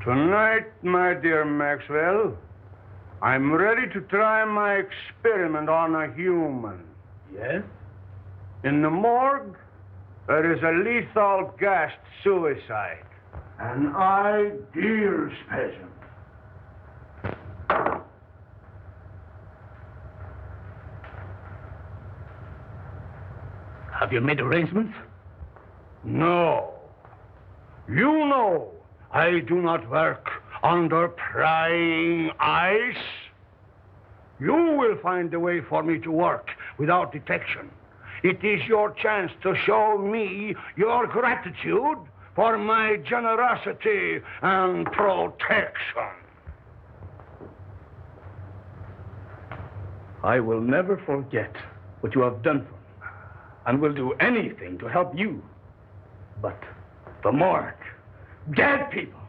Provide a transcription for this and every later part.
Tonight, my dear Maxwell, I'm ready to try my experiment on a human. Yes? In the morgue, there is a lethal gassed suicide. An ideal specimen. Have you made arrangements? No. You know I do not work under prying eyes. You will find a way for me to work without detection. It is your chance to show me your gratitude for my generosity and protection. I will never forget what you have done for me, and will do anything to help you. But the morgue, dead people.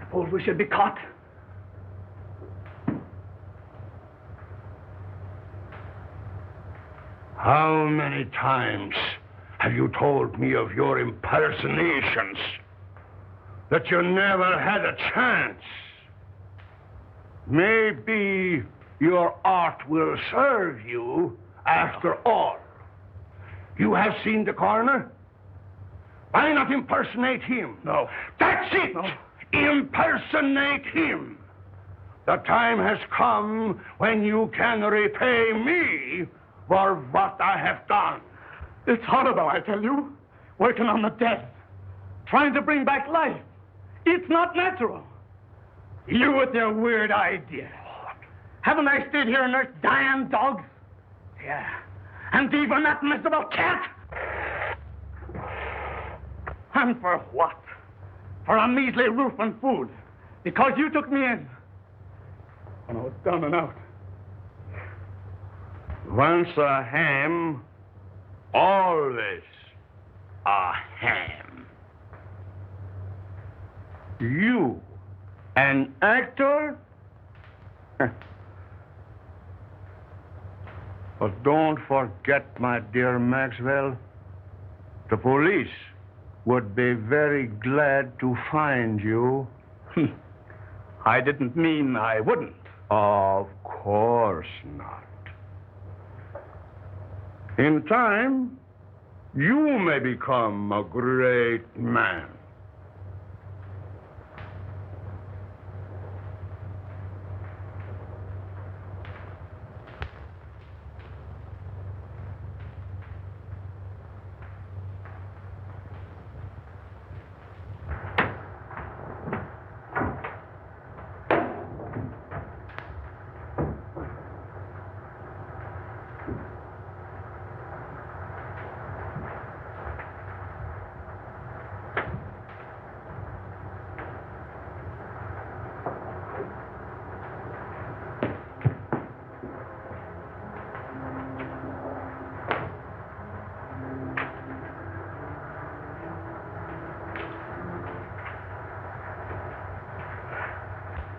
Suppose we should be caught? How many times have you told me of your impersonations? That you never had a chance? Maybe your art will serve you after all. You have seen the coroner? Why not impersonate him? No. That's it! No. Impersonate him. The time has come when you can repay me for what I have done. It's horrible, I tell you. Working on the dead. Trying to bring back life. It's not natural. You with your weird ideas. Haven't I stayed here and nursed dying dogs? Yeah. And even that miserable cat? And for what? For a measly roof and food. Because you took me in. When I was down and out. Once a ham, always a ham. You, an actor? But don't forget, my dear Maxwell, the police would be very glad to find you. I didn't mean I wouldn't. Of course not. In time, you may become a great man.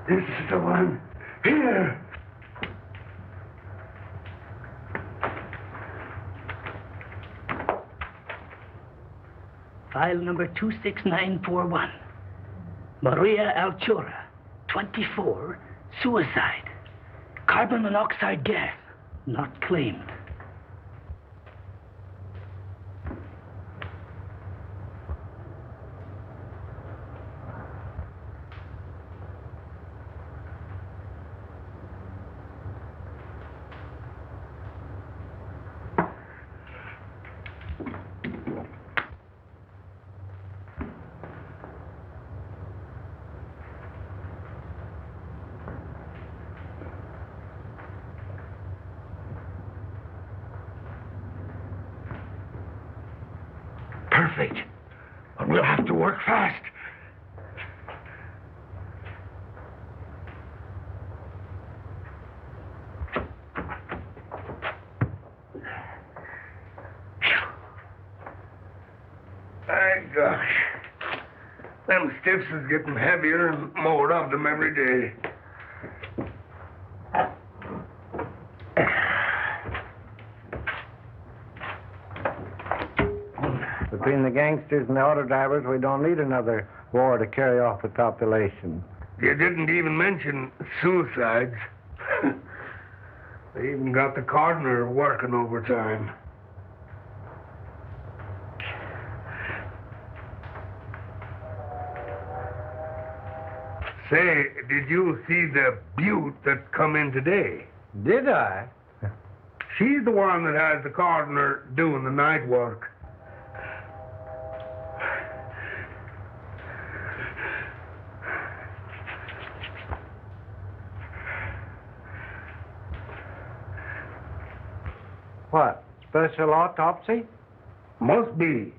This is the one. Here. File number 26941. Maria Altura, 24, suicide. Carbon monoxide gas, not claimed. Perfect. But we'll have to work fast. My gosh. Them stiffs is getting heavier and more of them every day. Between the gangsters and the auto drivers, we don't need another war to carry off the population. You didn't even mention suicides. They even got the coroner working overtime. Say, did you see the beaut that come in today? Did I? She's the one that has the coroner doing the night work. What, special autopsy? Must be.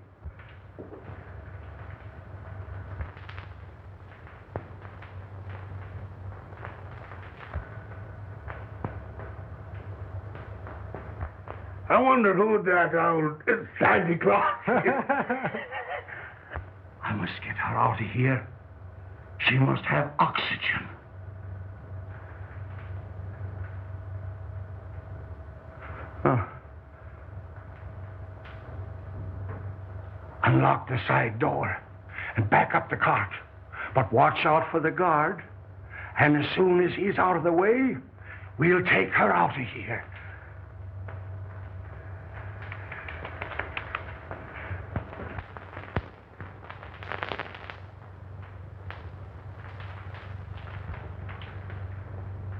I wonder who that old Santa Claus is. I must get her out of here. She must have oxygen. Unlock the side door and back up the cart. But watch out for the guard. And as soon as he's out of the way, we'll take her out of here.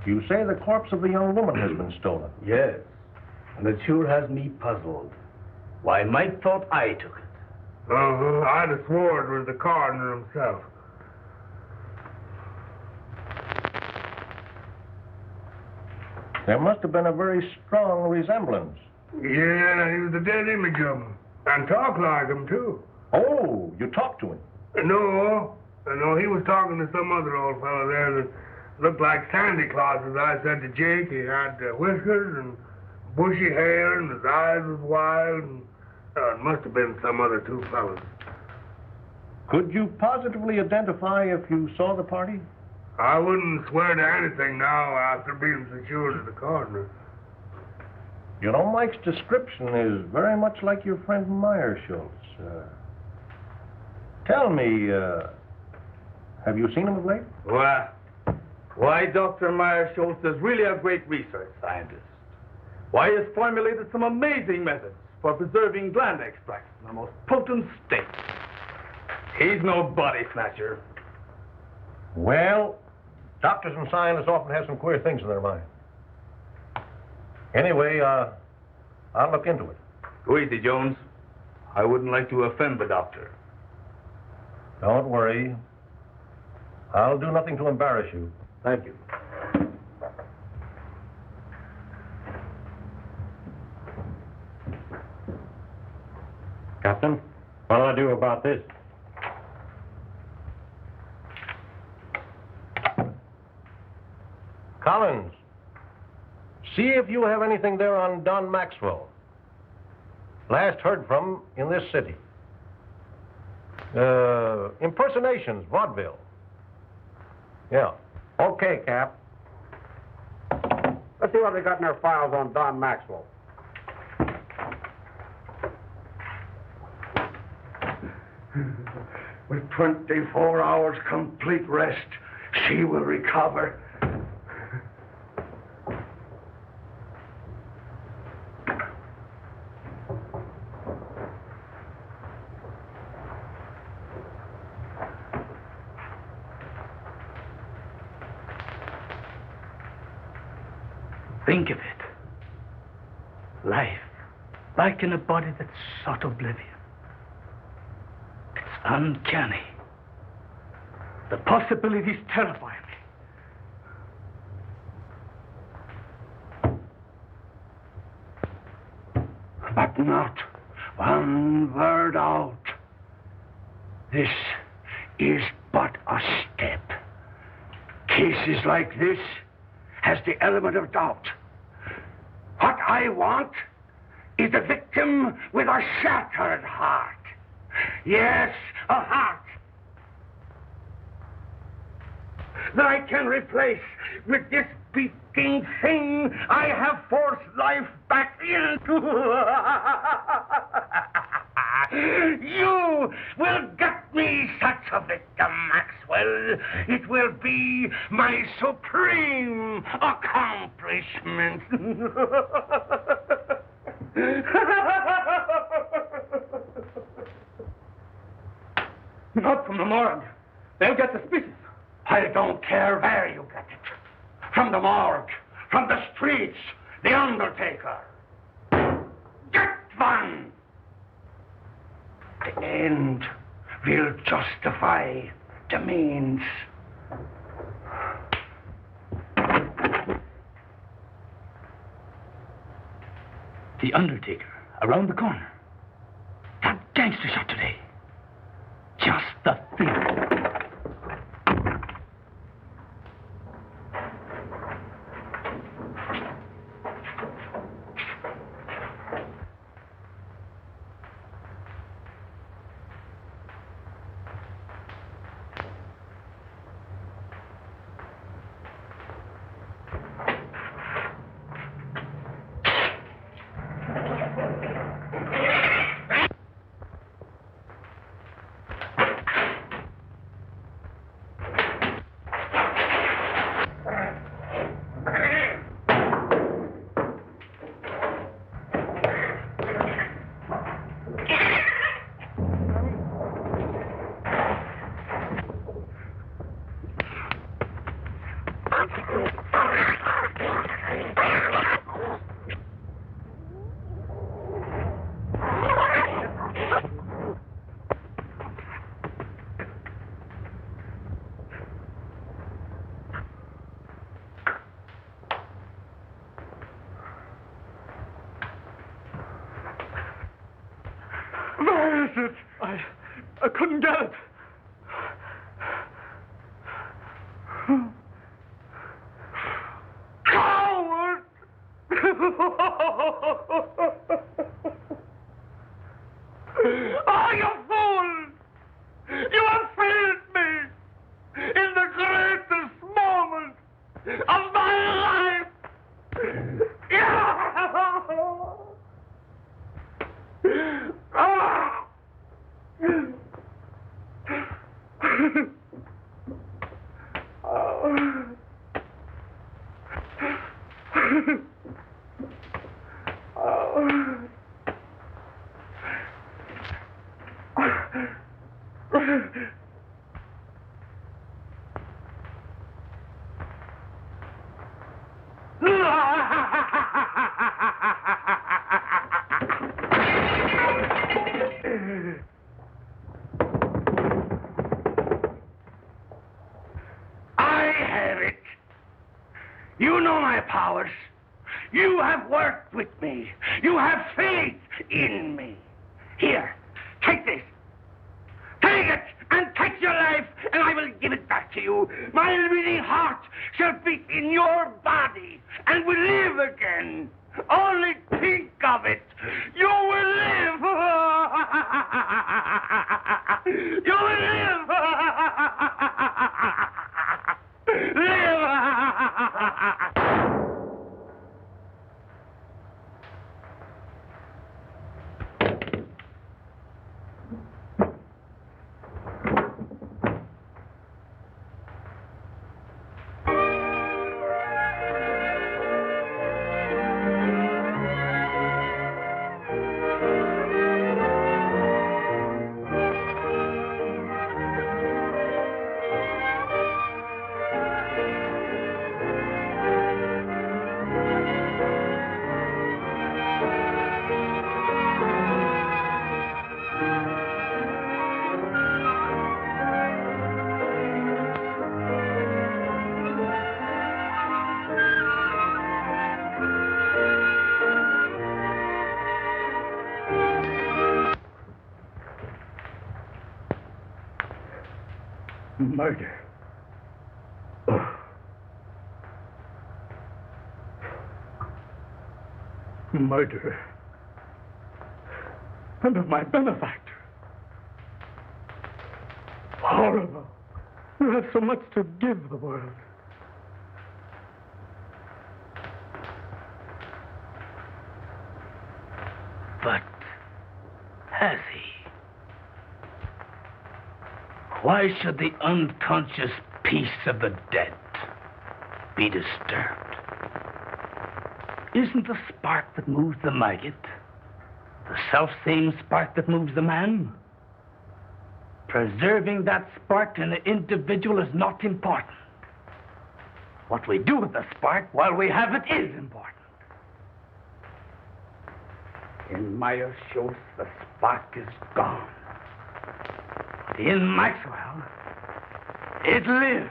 You say the corpse of the young woman has been stolen? Yes, and it sure has me puzzled. Why, Mike thought I took it. I'd have swore it was the coroner himself. There must have been a very strong resemblance. Yeah, he was the dead image of him. And talked like him, too. Oh, you talked to him? No, he was talking to some other old fellow there that looked like Santa Claus, as I said to Jake. He had whiskers and bushy hair, and his eyes was wild, and it must have been some other two fellows. Could you positively identify if you saw the party? I wouldn't swear to anything now after being secured to the coroner. You know, Mike's description is very much like your friend Meirschultz. Tell me, have you seen him of late? Why, Dr. Meirschultz is really a great research scientist. Why, he has formulated some amazing methods for preserving gland extracts in the most potent state. He's no body snatcher. Well, doctors and scientists often have some queer things in their mind. Anyway, I'll look into it. Go easy, Jones. I wouldn't like to offend the doctor. Don't worry. I'll do nothing to embarrass you. Thank you. Captain, what'll I do about this? Collins, see if you have anything there on Don Maxwell. Last heard from in this city. Impersonations, vaudeville. Yeah. Okay, Cap. Let's see what they got in their files on Don Maxwell. With 24 hours complete rest, she will recover. Think of it. Life, back in a body that sought oblivion. It's uncanny. The possibilities terrify me. But not one word out. This is but a step. Cases like this has the element of doubt. What I want is a victim with a shattered heart. Yes, a heart that I can replace with this beating thing I have forced life back into. You will get me such of it, Don Maxwell. It will be my supreme accomplishment. Not from the morgue. They'll get suspicious. I don't care where you get it. From the morgue, from the streets, the undertaker. Get one! The end will justify the means. The undertaker, around the corner. That gangster shot today. Just the thing. Where is it? I couldn't get it. Coward! Oh, you fool! You have failed me in the greatest moment of my life! I have it. You know my powers. You have worked with me. You have faith in me. Here, take this. Take it and take your life, and I will give it back to you. My living heart shall beat in your body and will live again. Only think of it. You will live. You will live. Live. Murder. Oh. Murder. And of my benefactor. Horrible. You have so much to give the world. But has he? Why should the unconscious peace of the dead be disturbed? Isn't the spark that moves the maggot the self-same spark that moves the man? Preserving that spark in the individual is not important. What we do with the spark while we have it is important. In Meirschultz, the spark is gone. But in Maxwell, it lives.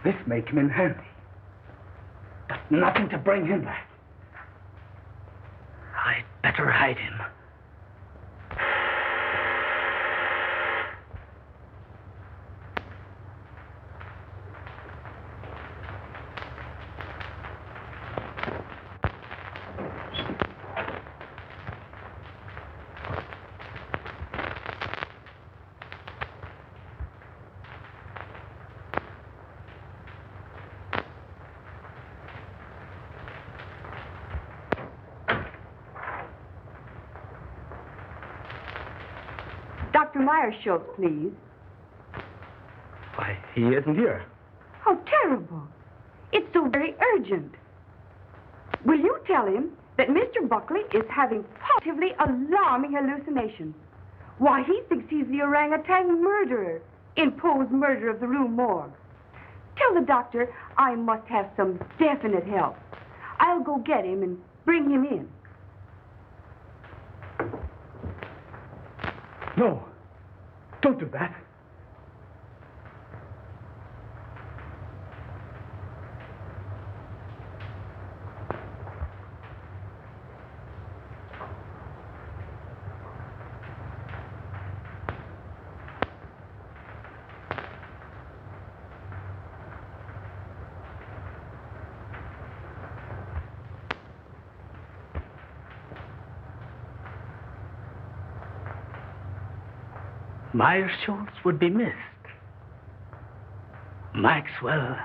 This may come in handy, but nothing to bring him back. I'd better hide him. Dr. Meirschultz, please. Why, he isn't here. How terrible. It's so very urgent. Will you tell him that Mr. Buckley is having positively alarming hallucinations? Why, he thinks he's the orangutan murderer in Poe's Murder of the Rue Morgue. Tell the doctor I must have some definite help. I'll go get him and bring him in. No, don't do that. Meirschultz would be missed. Maxwell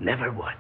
never would.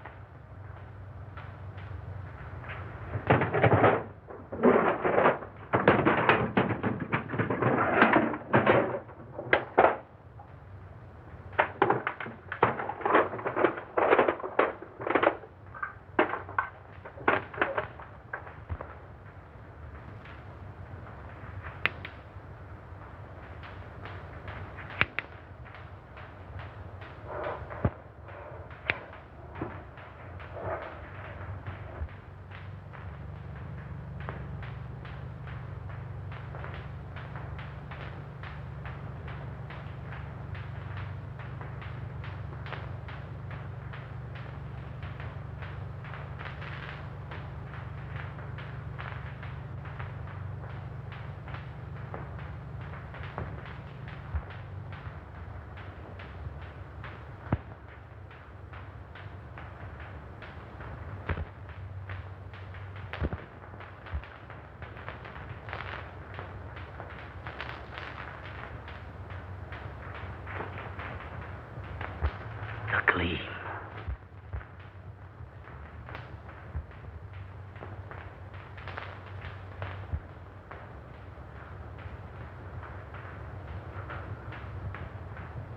The gleam.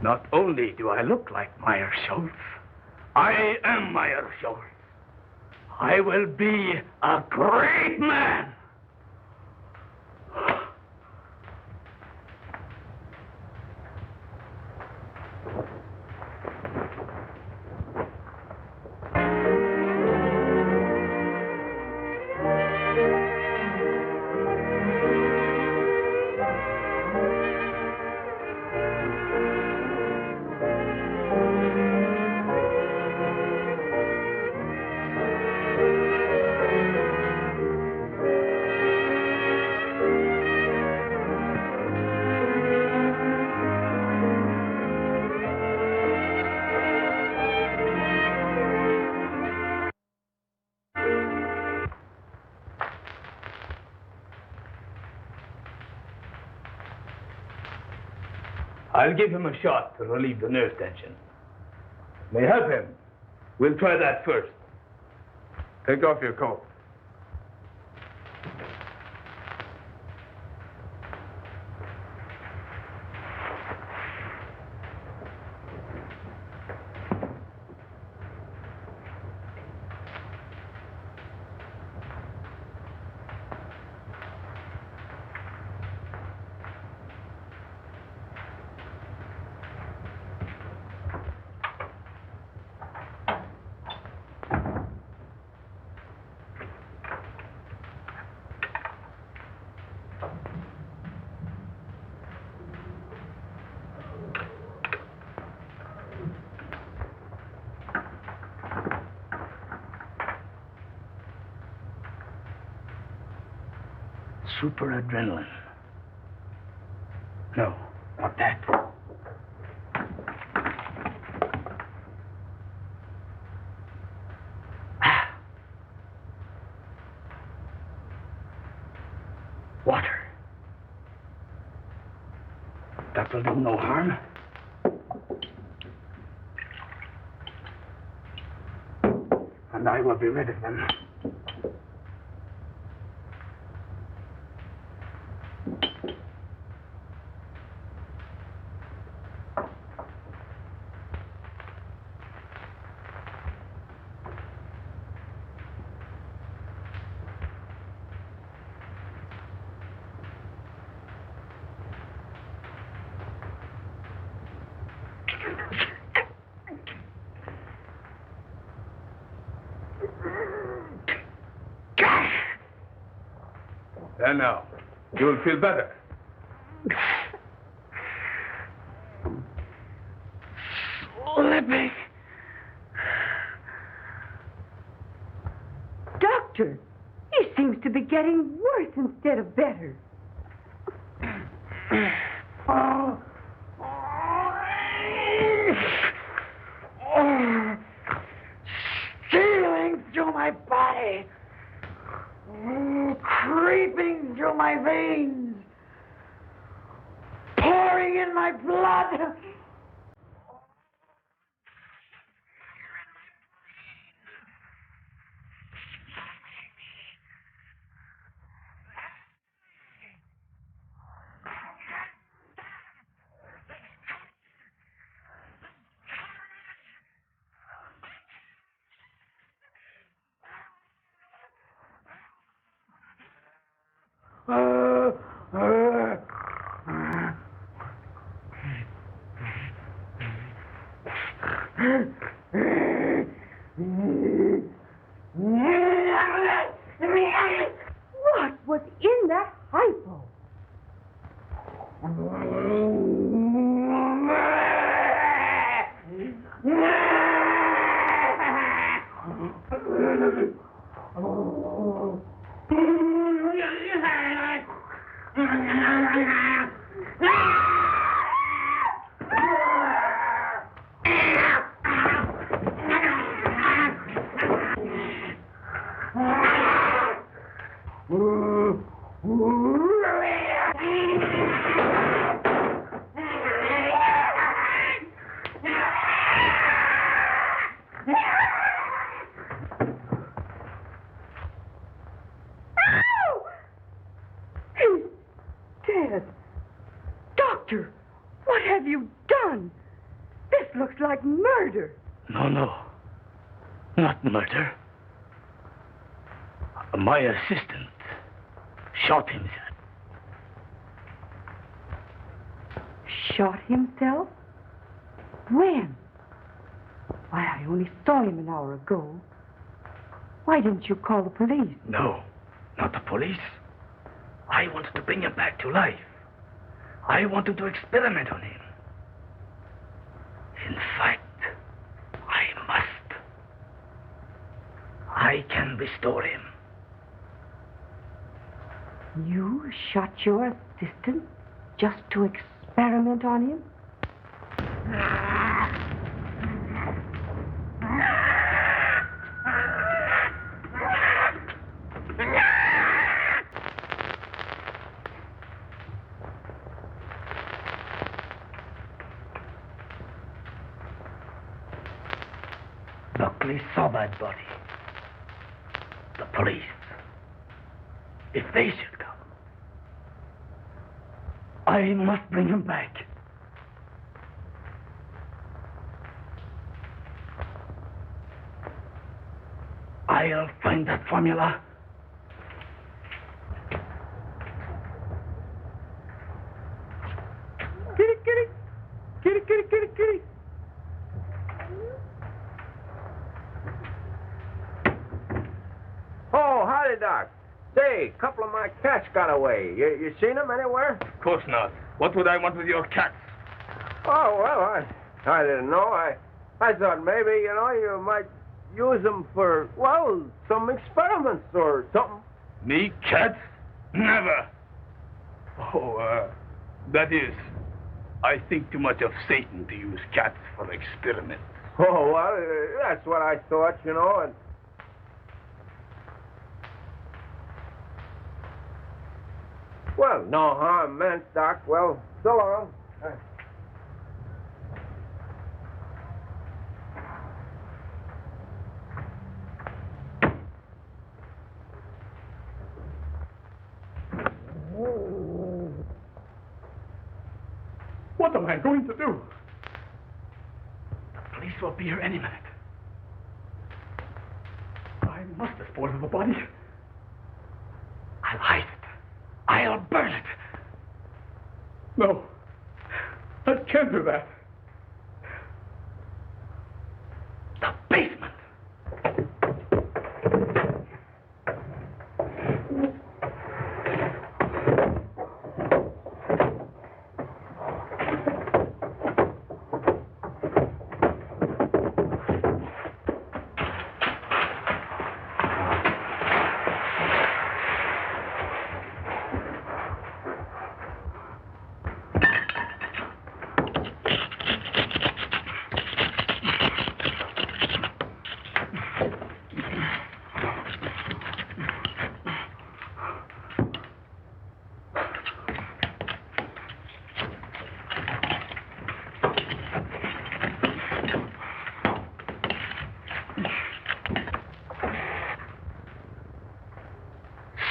Not only do I look like Meirschultz, I am Meirschultz. I will be a great man. I'll give him a shot to relieve the nerve tension. May help him. We'll try that first. Take off your coat. Super adrenaline. No, not that. Water. That will do no harm. And I will be rid of them. And now, you'll feel better. Let me. Doctor, he seems to be getting worse instead of better. Stealing through my body. Creeping through my veins. Pouring in my blood. What was in that hypo? Doctor, what have you done? This looks like murder. No. Not murder. My assistant shot himself. Shot himself? When? Why, I only saw him an hour ago. Why didn't you call the police? No, not the police. I wanted to bring him back to life. I wanted to experiment on him. In fact, I must. I can restore him. You shot your assistant just to experiment on him? Buckley saw that body. The police, if they should come, I must bring him back. I'll find that formula. Kitty, kitty. Kitty, kitty, kitty, kitty. Oh, howdy, Doc. Say, a couple of my cats got away. You seen them anywhere? Of course not. What would I want with your cats? Oh, well, I didn't know. I thought maybe, you might use them for, well, some experiments or something. Me, cats? Never. Oh, that is, I think too much of Satan to use cats for experiments. Oh, well, that's what I thought, and... Well, no harm meant, Doc. Well, so long. What am I going to do? The police will be here any minute. I must dispose of the body. I'll hide it. I'll burn it. No, I can't do that. The basement.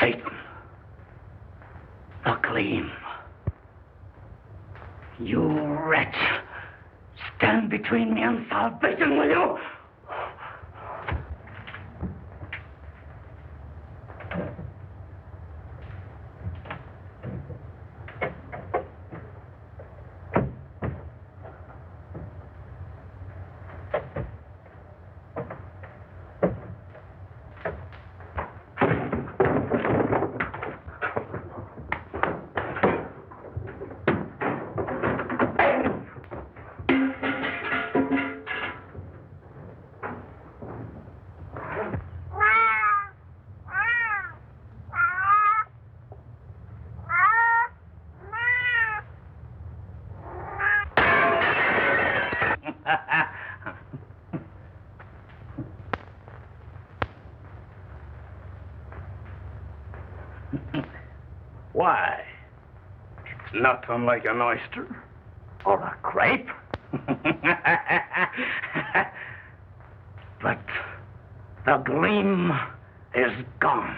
Satan, the gleam. You wretch, stand between me and salvation, will you? Why? It's not unlike an oyster or a grape. But the gleam is gone.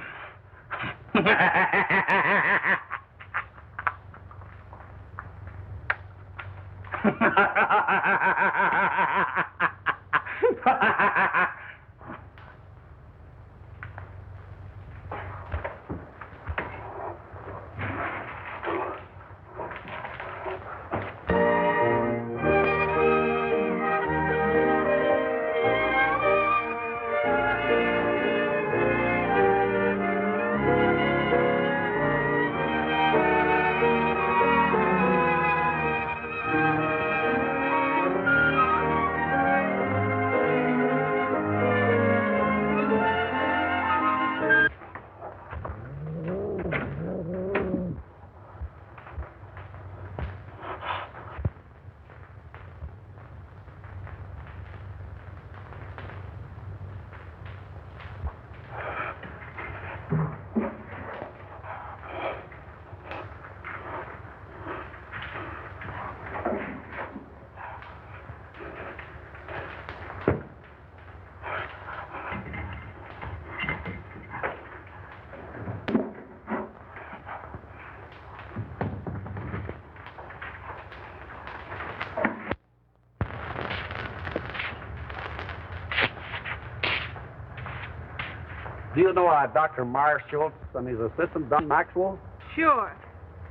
Do you know Dr. Meirschultz and his assistant, Don Maxwell? Sure.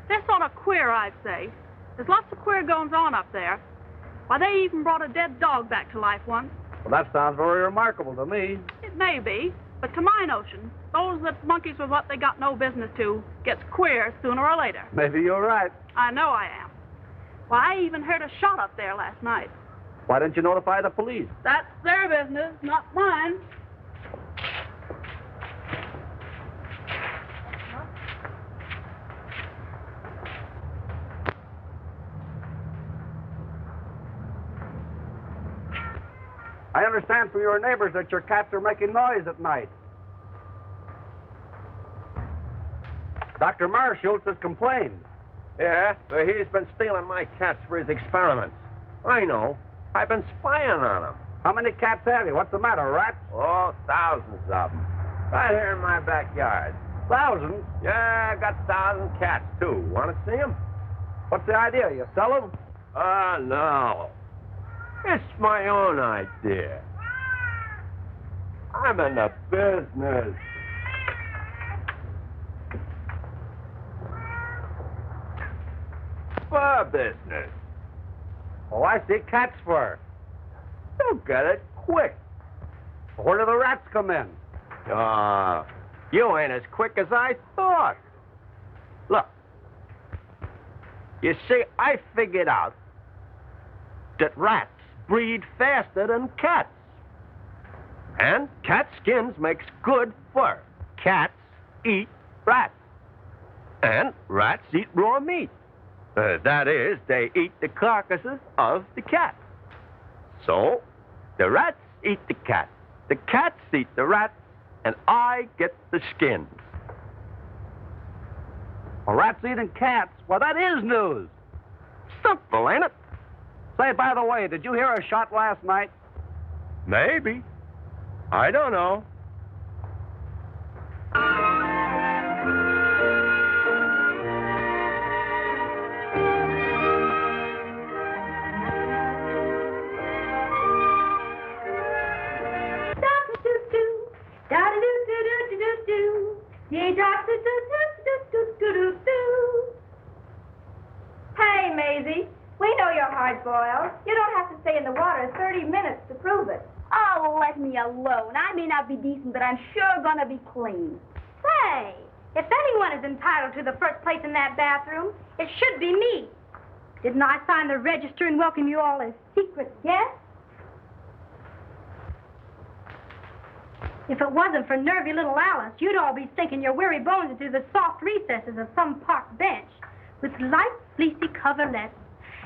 They're sort of queer, I'd say. There's lots of queer goings-on up there. Why, they even brought a dead dog back to life once. Well, that sounds very remarkable to me. It may be, but to my notion, those that monkeys with what they got no business to gets queer sooner or later. Maybe you're right. I know I am. Why, I even heard a shot up there last night. Why didn't you notify the police? That's their business, not mine. I understand from your neighbors that your cats are making noise at night. Dr. Meirschultz has complained. Yeah, but he's been stealing my cats for his experiments. I know. I've been spying on him. How many cats have you? What's the matter, rats? Oh, thousands of them. Right here in my backyard. Thousands? Yeah, I got 1,000 cats, too. Want to see them? What's the idea? You sell them? No. It's my own idea. I'm in the business. Fur business. Oh, I see. Cat's fur. You'll get it quick. Where do the rats come in? You ain't as quick as I thought. Look. You see, I figured out that rats breed faster than cats. And cat skins makes good fur. Cats eat rats. And rats eat raw meat. That is, they eat the carcasses of the cats. So, the rats eat the cats. The cats eat the rats, and I get the skins. Well, rats eating cats? Well, that is news. Simple, ain't it? Say, by the way, did you hear a shot last night? Maybe. I don't know. Hey, Maisie, we know you're hard-boiled. You don't have to stay in the water 30 minutes to prove it. Oh, let me alone. I may not be decent, but I'm sure gonna be clean. Say, if anyone is entitled to the first place in that bathroom, it should be me. Didn't I sign the register and welcome you all as secret guests? If it wasn't for nervy little Alice, you'd all be sinking your weary bones into the soft recesses of some park bench with light, fleecy coverlets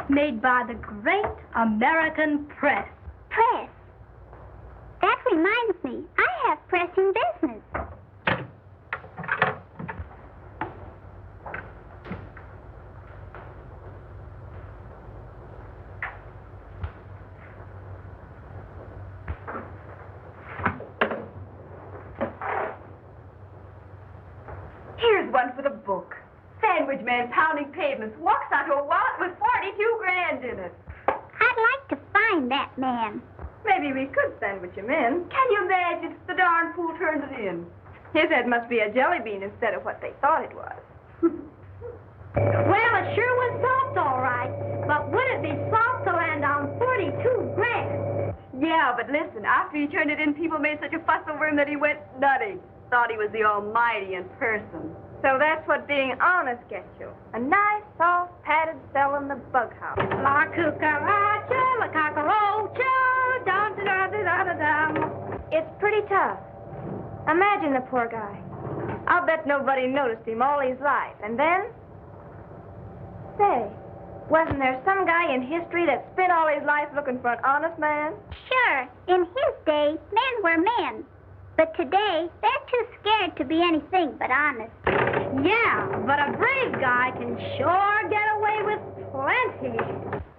made by the great American press. Press? That reminds me, I have pressing business. Here's one for the book. Sandwich man pounding pavements walks onto a wallet with 42 grand in it. I'd like to find that man. Maybe we could sandwich him in. Can you imagine? The darn fool turned it in. His head must be a jelly bean instead of what they thought it was. Well, it sure was soft, all right. But would it be soft to land on 42 grand? Yeah, but listen, after he turned it in, people made such a fuss over him that he went nutty. Thought he was the Almighty in person. So that's what being honest gets you. A nice, soft, padded cell in the bug house. La cucaracha, la cockroacha, dum-da-da-da-da-dum. It's pretty tough. Imagine the poor guy. I'll bet nobody noticed him all his life. And then? Say, wasn't there some guy in history that spent all his life looking for an honest man? Sure, in his day, men were men. But today, they're too scared to be anything but honest. Yeah, but a brave guy can sure get away with plenty.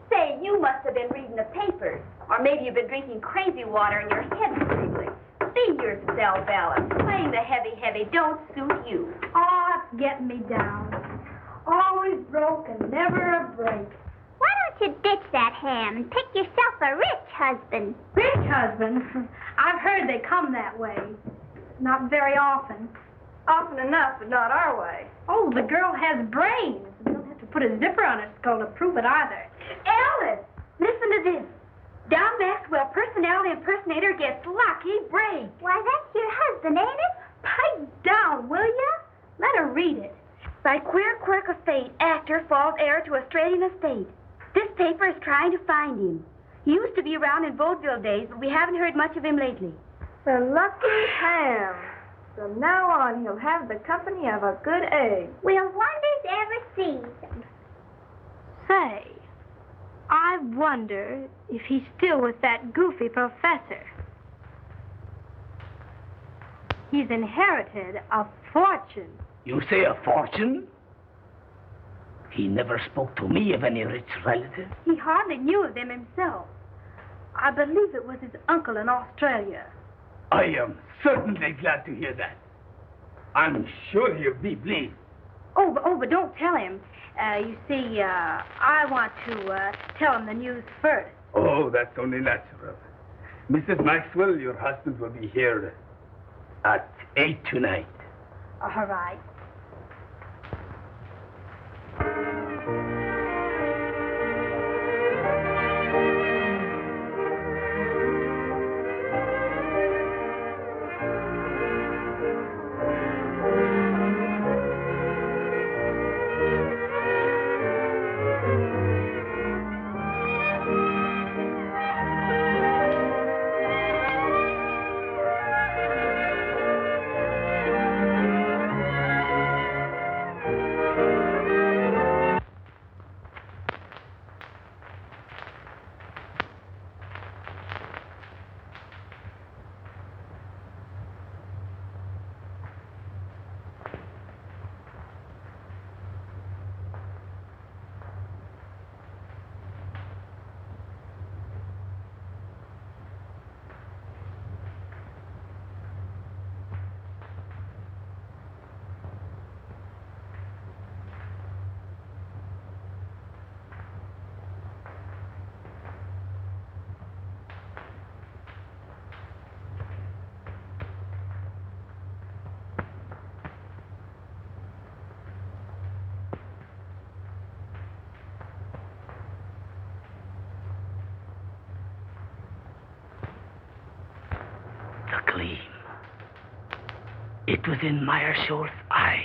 Say, you must have been reading the papers. Or maybe you've been drinking crazy water and your head's wiggling. Be yourself, Alice. Playing the heavy don't suit you. Oh, it's getting me down. Always broke and never a break. Why don't you ditch that ham and pick yourself a rich husband? Rich husband? I've heard they come that way. Not very often. Often enough, but not our way. Oh, the girl has brains. We don't have to put a zipper on her skull to prove it either. Alice, listen to this. Don Maxwell, personality impersonator, gets lucky break. Why, that's your husband, ain't it? Pipe down, will ya? Let her read it. By queer quirk of fate, actor falls heir to Australian estate. This paper is trying to find him. He used to be around in vaudeville days, but we haven't heard much of him lately. The lucky ham. From now on, he'll have the company of a good egg. Will wonders ever cease? Say, I wonder if he's still with that goofy professor. He's inherited a fortune. You say a fortune? He never spoke to me of any rich relative. He hardly knew of them himself. I believe it was his uncle in Australia. I am certainly glad to hear that. I'm sure he'll be pleased. Oh, but don't tell him. You see, I want to tell him the news first. Oh, that's only natural. Mrs. Maxwell, your husband will be here at 8 tonight. All right. It was in Meirschultz's eyes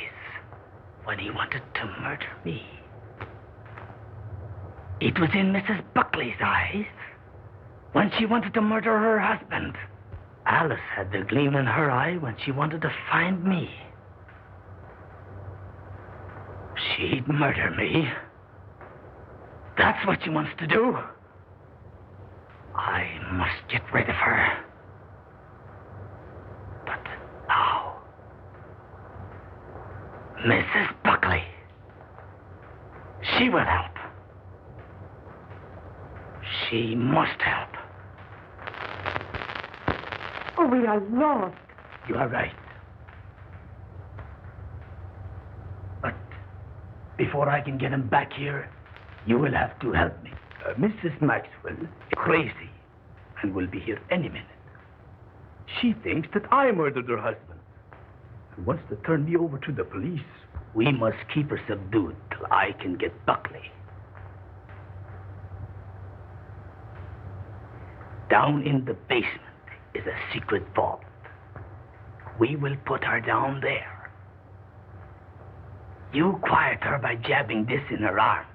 when he wanted to murder me. It was in Mrs. Buckley's eyes when she wanted to murder her husband. Alice had the gleam in her eye when she wanted to find me. She'd murder me. That's what she wants to do. I must get rid of her. But how? Mrs. Buckley. She will help. She must help. Oh, we are lost. You are right. But before I can get him back here, you will have to help me. Mrs. Maxwell is crazy and will be here any minute. She thinks that I murdered her husband and wants to turn me over to the police. We must keep her subdued till I can get Buckley. Down in the basement is a secret vault. We will put her down there. You quiet her by jabbing this in her arm.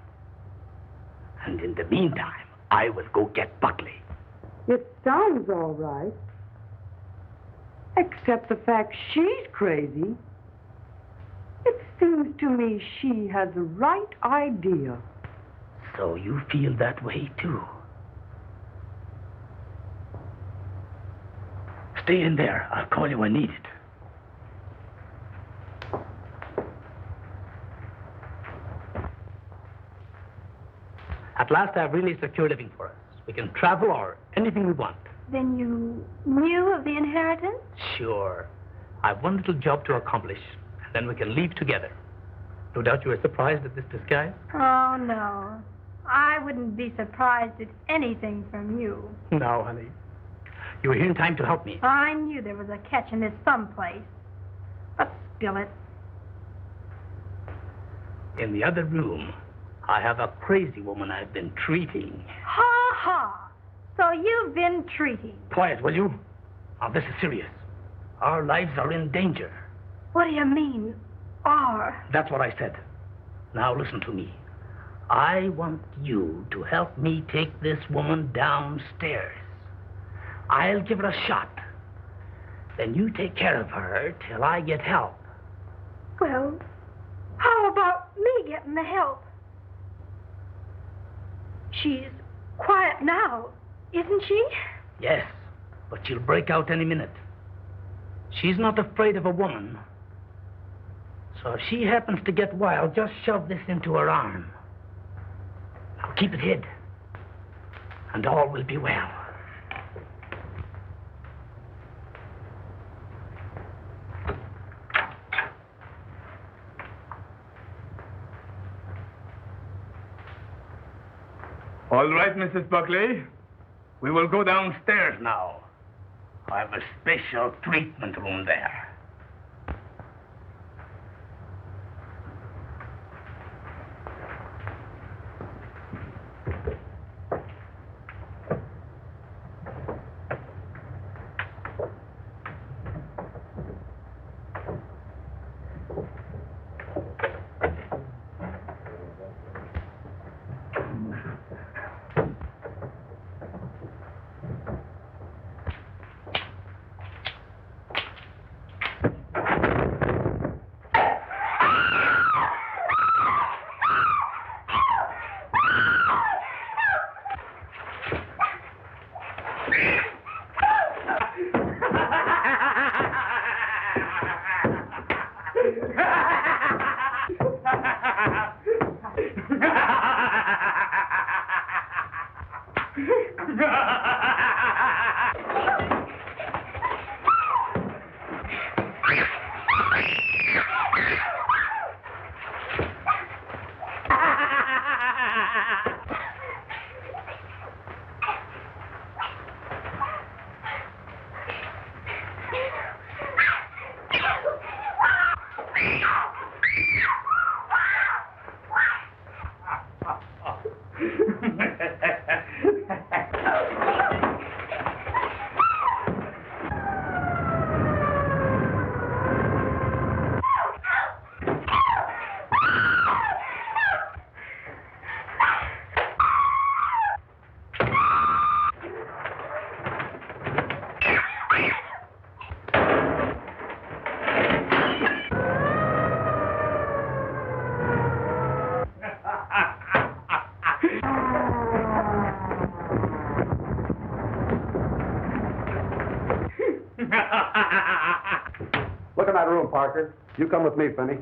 And in the meantime, I will go get Buckley. It sounds all right. Except the fact she's crazy. It seems to me she has the right idea. So you feel that way, too? Stay in there. I'll call you when needed. At last, I've really secured living for us. We can travel or anything we want. Then you knew of the inheritance? Sure. I've one little job to accomplish, and then we can leave together. No doubt you were surprised at this disguise? Oh, no. I wouldn't be surprised at anything from you. Now, honey, You were here in time to help me. I knew there was a catch in this someplace. But spill it. In the other room, I have a crazy woman I've been treating. Ha ha! So you've been treating. Quiet, will you? Now, this is serious. Our lives are in danger. What do you mean, are? That's what I said. Now, listen to me. I want you to help me take this woman downstairs. I'll give her a shot. Then you take care of her till I get help. Well, how about me getting the help? She's quiet now, isn't she? Yes, but she'll break out any minute. She's not afraid of a woman. So if she happens to get wild, just shove this into her arm. Now keep it hid, and all will be well. All right, Mrs. Buckley. We will go downstairs now. I have a special treatment room there. Look in that room, Parker. You come with me, Finney.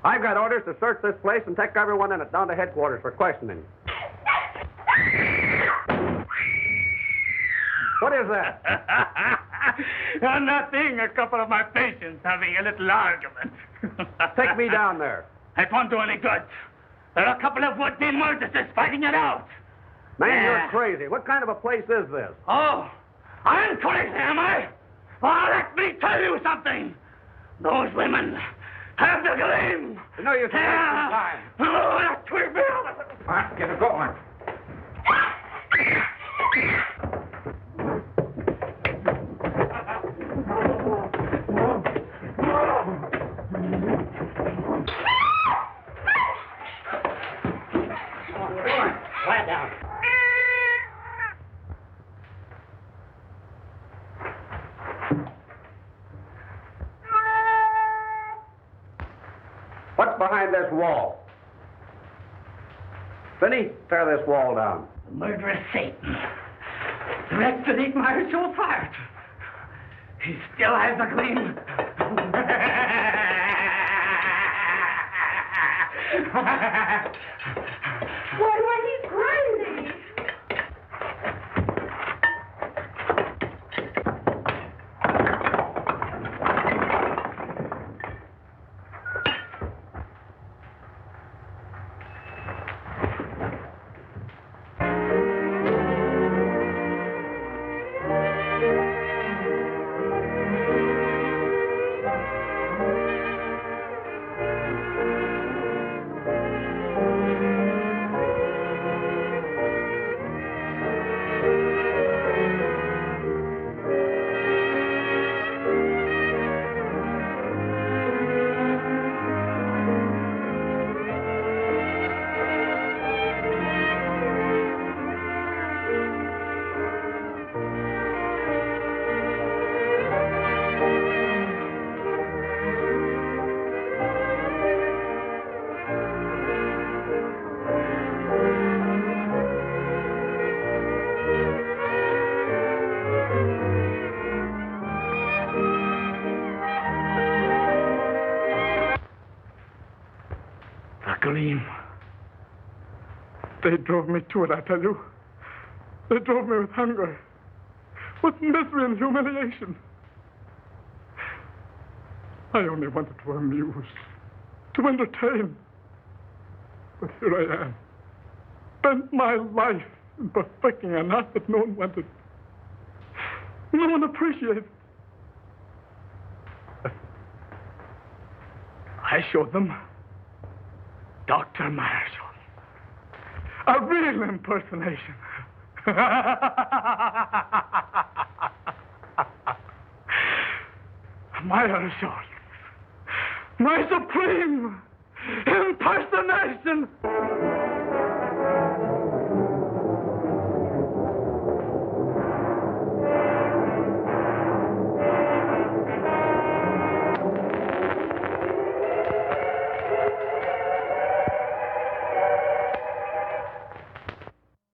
I've got orders to search this place and take everyone in it down to headquarters for questioning. What is that? Nothing. A couple of my patients having a little argument. Take me down there. It won't do any good. There are a couple of would-be murderers fighting it out. Man, you're crazy. What kind of a place is this? Oh, I'm crazy, am I? Well, let me tell you something. Those women have the gleam. No use wasting time. Oh, that will be. All right, get it going. Quiet down. What's behind this wall? Finney, tear this wall down. The murderous Satan. Direct beneath Meirschultz's heart. He still has the gleam. Why, he's crazy. scream. They drove me to it, I tell you. They drove me with hunger, with misery and humiliation. I only wanted to amuse, to entertain. But here I am, spent my life in perfecting an art that no one wanted. No one appreciated. I showed them Dr. Meirschultz, a real impersonation. Meirschultz, my supreme impersonation.